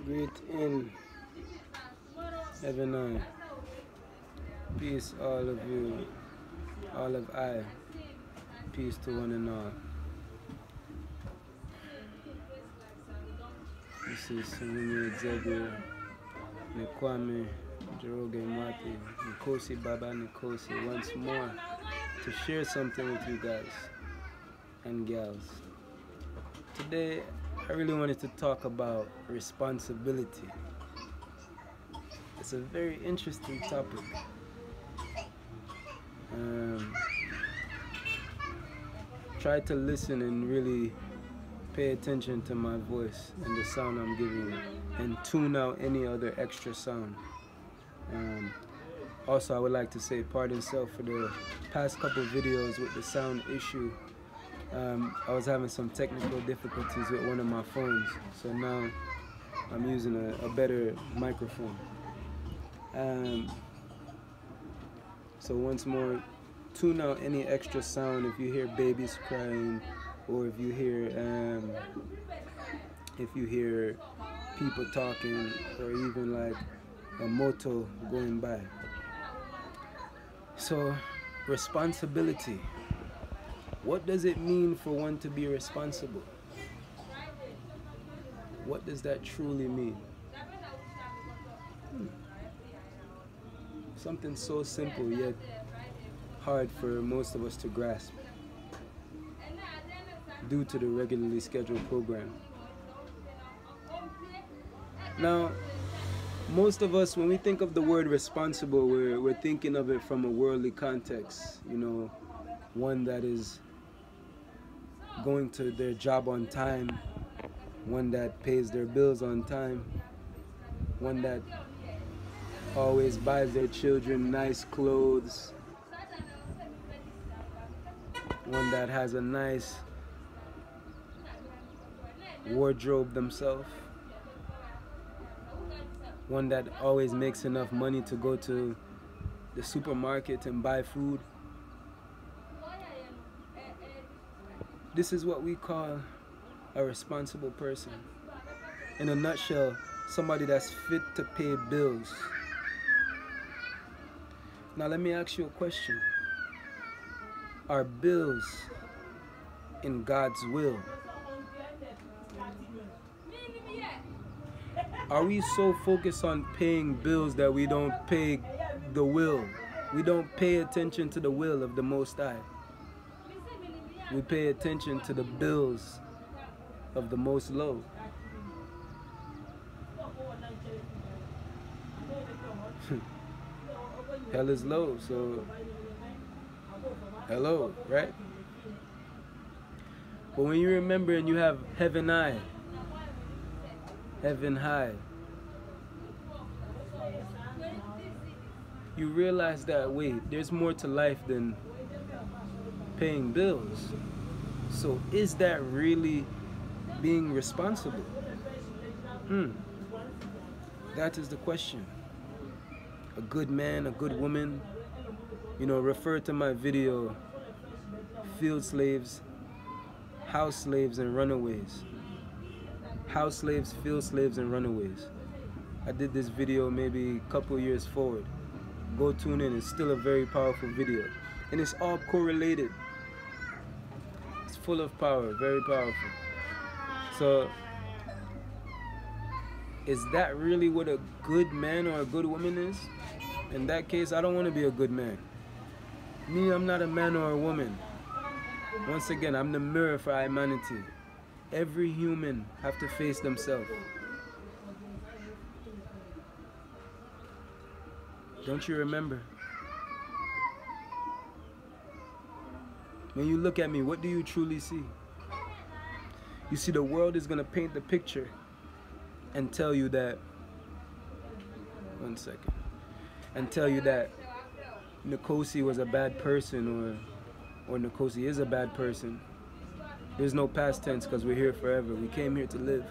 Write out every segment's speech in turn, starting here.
Great in heaven I. Peace all of you, all of I. Peace to one and all. This is Sunini Xavier, Nekwame, Jeroge Mati, Nikosi Baba Nikosi once more to share something with you guys and gals. Today I really wanted to talk about responsibility. It's a very interesting topic. Try to listen and really pay attention to my voice and the sound I'm giving you, and tune out any other extra sound. Also, I would like to say pardon self for the past couple videos with the sound issue. I was having some technical difficulties with one of my phones, so now I'm using a better microphone. So once more, tune out any extra sound if you hear babies crying, or if you hear people talking, or even like a motor going by. So, responsibility. What does it mean for one to be responsible? What does that truly mean? Something so simple yet hard for most of us to grasp due to the regularly scheduled program. Now, most of us, when we think of the word responsible, we're thinking of it from a worldly context, you know, one that is going to their job on time, one that pays their bills on time, one that always buys their children nice clothes, one that has a nice wardrobe themselves, one that always makes enough money to go to the supermarket and buy food. This is what we call a responsible person. In a nutshell, somebody that's fit to pay bills. Now let me ask you a question. Are bills in God's will? Are we so focused on paying bills that we don't pay the will? We don't pay attention to the will of the Most High. We pay attention to the bills of the Most Low. Hell is low, so hello, right? But when you remember and you have heaven high, you realize that, wait, there's more to life than paying bills. So is that really being responsible? That is the question. A good man, a good woman, you know, refer to my video, Field Slaves, House Slaves, and Runaways. House slaves, field slaves, and runaways. I did this video maybe a couple years forward. Go tune in, it's still a very powerful video. And it's all correlated. It's full of power, very powerful. So, is that really what a good man or a good woman is? In that case, I don't want to be a good man. Me, I'm not a man or a woman. Once again, I'm the mirror for humanity. Every human have to face themselves. Don't you remember? When you look at me, what do you truly see? You see, the world is going to paint the picture and tell you that, one second, and tell you that Nikosi was a bad person, or Nikosi is a bad person. There's no past tense because we're here forever. We came here to live.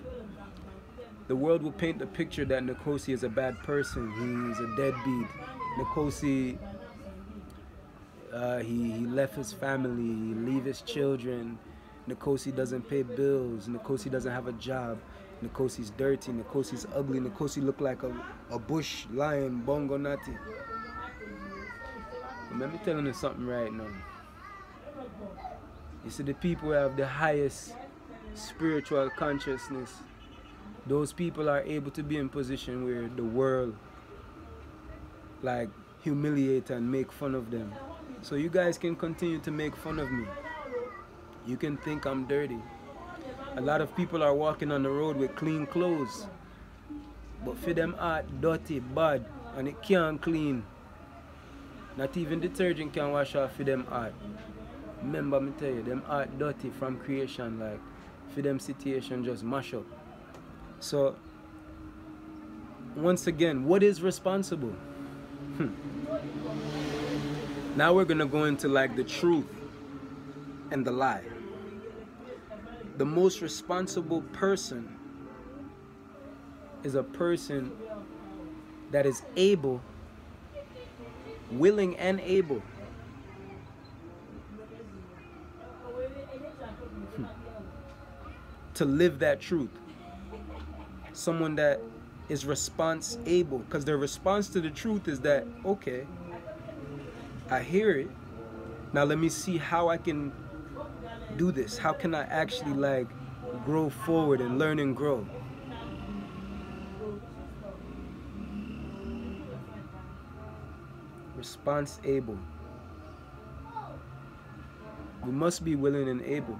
The world will paint the picture that Nikosi is a bad person. He's a deadbeat. Nikosi, he left his family, he leave his children. Nikosi doesn't pay bills. Nikosi doesn't have a job. Nikosi's dirty, Nikosi's ugly, Nikosi look like a bush lion, bongo natty. Let me tell you something right now. You see, the people who have the highest spiritual consciousness, those people are able to be in position where the world like humiliate and make fun of them. So you guys can continue to make fun of me. You can think I'm dirty. A lot of people are walking on the road with clean clothes, but for them heart dirty, bad, and it can't clean. Not even detergent can wash off for them heart. Remember me tell you, them heart dirty from creation, like for them situation just mash up. So once again, what is responsible? Now we're gonna go into like the truth and the lie. The most responsible person is a person that is able, willing and able to live that truth. Someone that is response able, because their response to the truth is that, okay, I hear it, now let me see how I can do this. How can I actually like grow forward and learn and grow? Response able. We must be willing and able,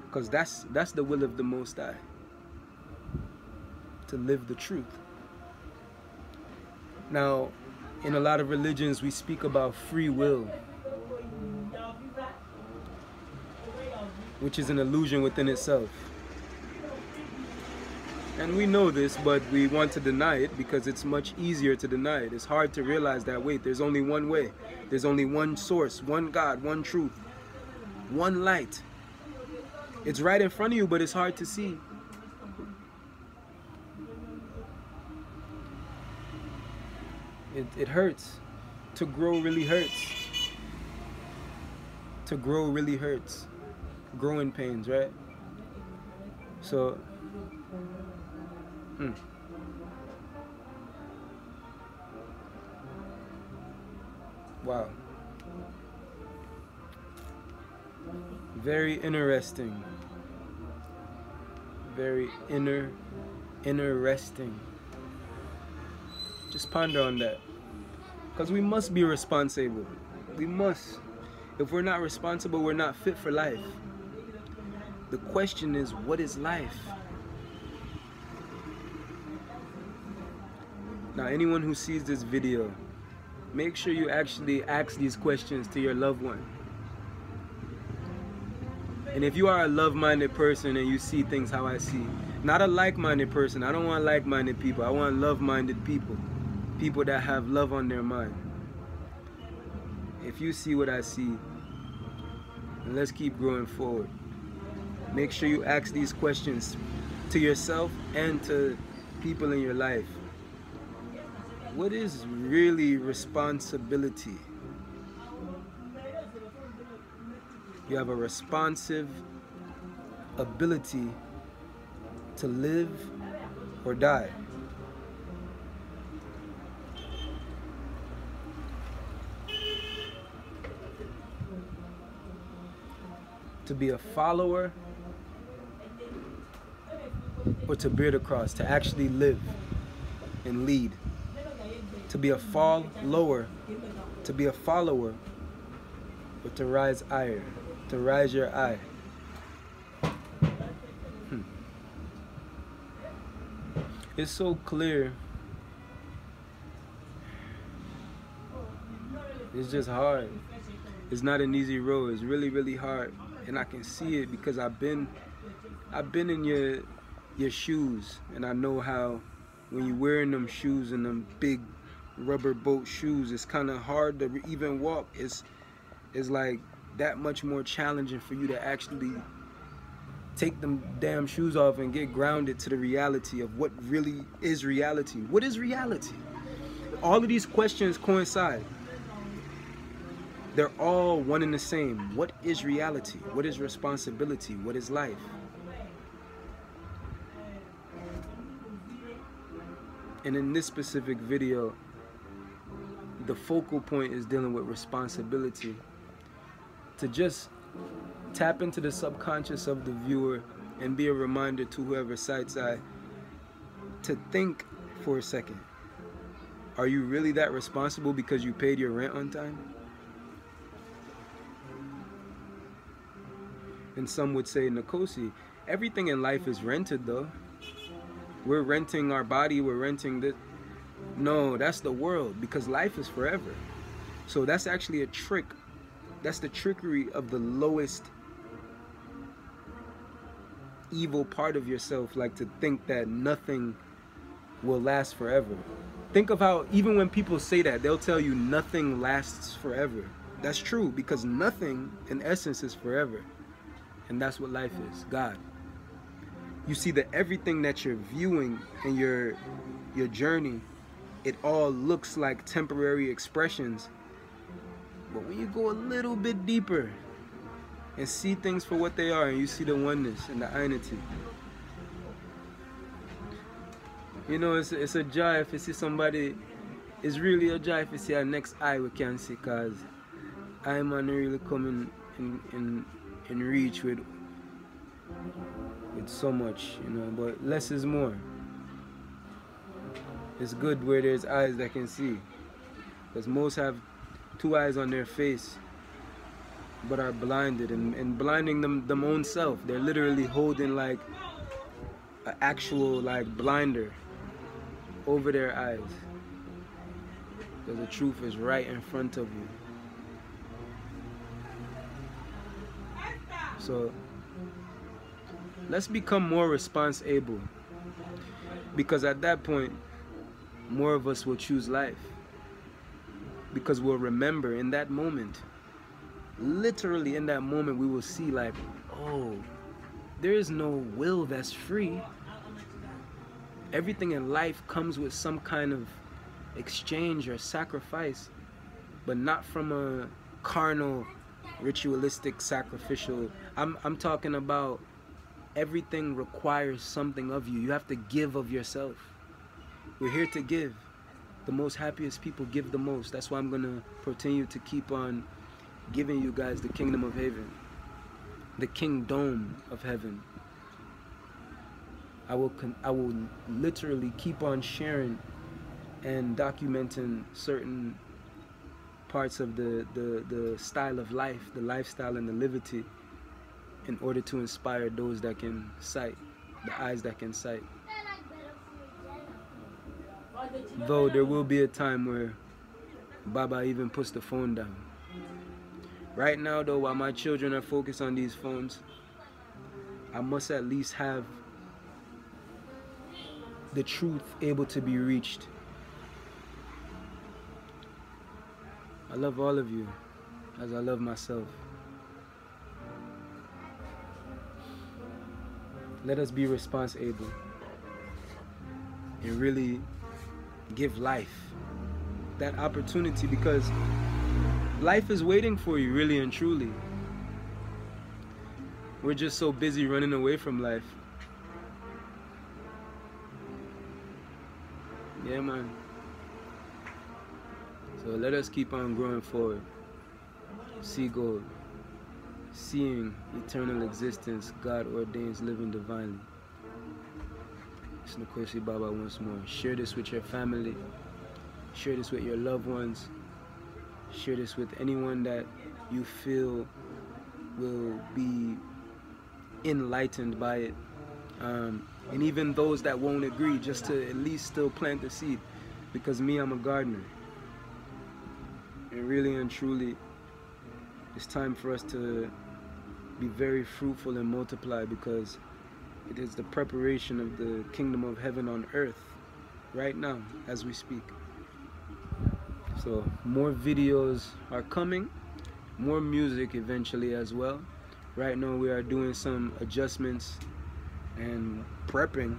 because that's the will of the Most High, to live the truth. Now, in a lot of religions, we speak about free will, which is an illusion within itself. And we know this, but we want to deny it because it's much easier to deny it. It's hard to realize that, wait, there's only one way. There's only one source, one God, one truth, one light. It's right in front of you, but it's hard to see. It hurts. To grow really hurts. To grow really hurts. Growing pains, right? So, wow. Very interesting. Very interesting. Just ponder on that. Because we must be responsible. We must. If we're not responsible, we're not fit for life. The question is, what is life? Now, anyone who sees this video, make sure you actually ask these questions to your loved one. And if you are a love-minded person and you see things how I see, not a like-minded person. I don't want like-minded people. I want love-minded people. People that have love on their mind. If you see what I see, then let's keep growing forward. Make sure you ask these questions to yourself and to people in your life. What is really responsibility? You have a responsive ability to live or die. To be a follower or to bear the cross, to actually live and lead. To be a follower, to be a follower, or to rise higher, to rise your eye. It's so clear. It's just hard. It's not an easy road. It's really, really hard. And I can see it because I've been in your shoes, and I know how when you're wearing them shoes and them big rubber boat shoes, it's kind of hard to even walk. It's like that much more challenging for you to actually take them damn shoes off and get grounded to the reality of what really is reality. What is reality? All of these questions coincide. They're all one and the same. What is reality? What is responsibility? What is life? And in this specific video, the focal point is dealing with responsibility. To just tap into the subconscious of the viewer and be a reminder to whoever sights eye to think for a second. Are you really that responsible because you paid your rent on time? And some would say, Nikosi, everything in life is rented though. We're renting our body, we're renting this. No, that's the world, because life is forever. So that's actually a trick. That's the trickery of the lowest evil part of yourself, like to think that nothing will last forever. Think of how, even when people say that, they'll tell you nothing lasts forever. That's true, because nothing in essence is forever. And that's what life is, God. You see that everything that you're viewing in your journey, it all looks like temporary expressions. But when you go a little bit deeper and see things for what they are, and you see the oneness and the unity, you know, it's a joy if you see somebody. It's really a joy if you see our next eye we can see, because I'm really coming in reach with so much, you know, but less is more. It's good where there's eyes that can see, because most have two eyes on their face but are blinded, and blinding them own self. They're literally holding like an actual like blinder over their eyes, because the truth is right in front of you. So let's become more responsible, because at that point more of us will choose life, because we'll remember in that moment, literally in that moment, we will see like, oh, there is no will that's free. Everything in life comes with some kind of exchange or sacrifice, but not from a carnal, ritualistic, sacrificial. I'm talking about everything requires something of you. You have to give of yourself. We're here to give. The most happiest people give the most. That's why I'm going to continue to keep on giving you guys the kingdom of heaven, the kingdom of heaven. I will literally keep on sharing and documenting certain parts of the style of life, the lifestyle and the liberty, in order to inspire those that can sight, the eyes that can sight. Though there will be a time where Baba even puts the phone down. Right now though, while my children are focused on these phones, I must at least have the truth able to be reached. I love all of you as I love myself. Let us be responsible and really give life that opportunity, because life is waiting for you, really and truly. We're just so busy running away from life. Yeah, man. So let us keep on growing forward. See gold. Seeing eternal existence, God ordains living divinely. It's Nikosi Baba once more. Share this with your family. Share this with your loved ones. Share this with anyone that you feel will be enlightened by it. And even those that won't agree, just to at least still plant the seed. Because me, I'm a gardener. And really and truly, it's time for us to be very fruitful and multiply, because it is the preparation of the kingdom of heaven on earth right now as we speak. So more videos are coming, more music eventually as well. Right now we are doing some adjustments and prepping,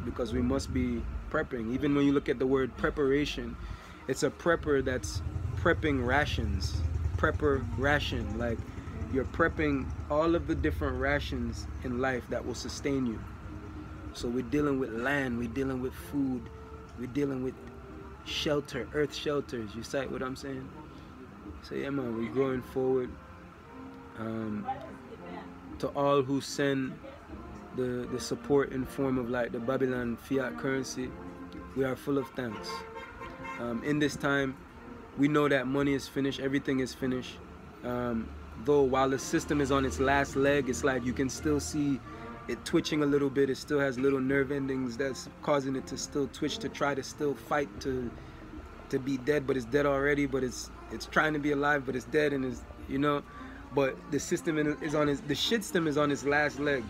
because we must be prepping. Even when you look at the word preparation, it's a prepper that's prepping rations. Prepper ration, like you're prepping all of the different rations in life that will sustain you. So we're dealing with land, we're dealing with food, We're dealing with shelter, earth shelters. You sight what I'm saying? So yeah, man, we're growing forward. To all who send the support in form of like the Babylon fiat currency, we are full of thanks. In this time, we know that money is finished, everything is finished. Though while the system is on its last leg, it's like you can still see it twitching a little bit. It still has little nerve endings that's causing it to still twitch, to try to still fight to be dead, but it's dead already. But it's trying to be alive, but it's dead, and it's, you know. But the system is on its, the shit stem is on its last leg.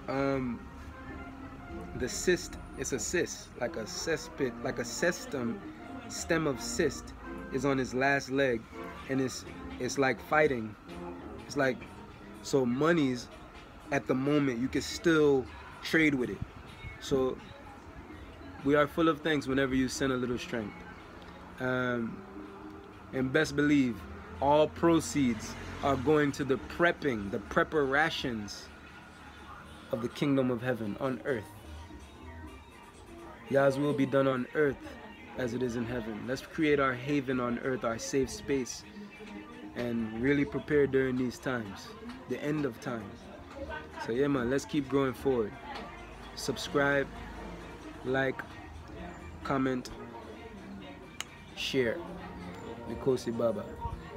The cyst, it's a cyst, like a cesspit, like a cestum, stem of cyst is on its last leg, and it's like fighting. It's like, so monies at the moment you can still trade with it. So we are full of thanks whenever you send a little strength. And best believe all proceeds are going to the prepper rations of the kingdom of heaven on earth. Yah's will be done on earth as it is in heaven. Let's create our haven on earth, our safe space, and really prepare during these times, the end of time. So yeah, man, let's keep growing forward. Subscribe, like, comment, share. Nikosi Baba.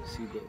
See you go.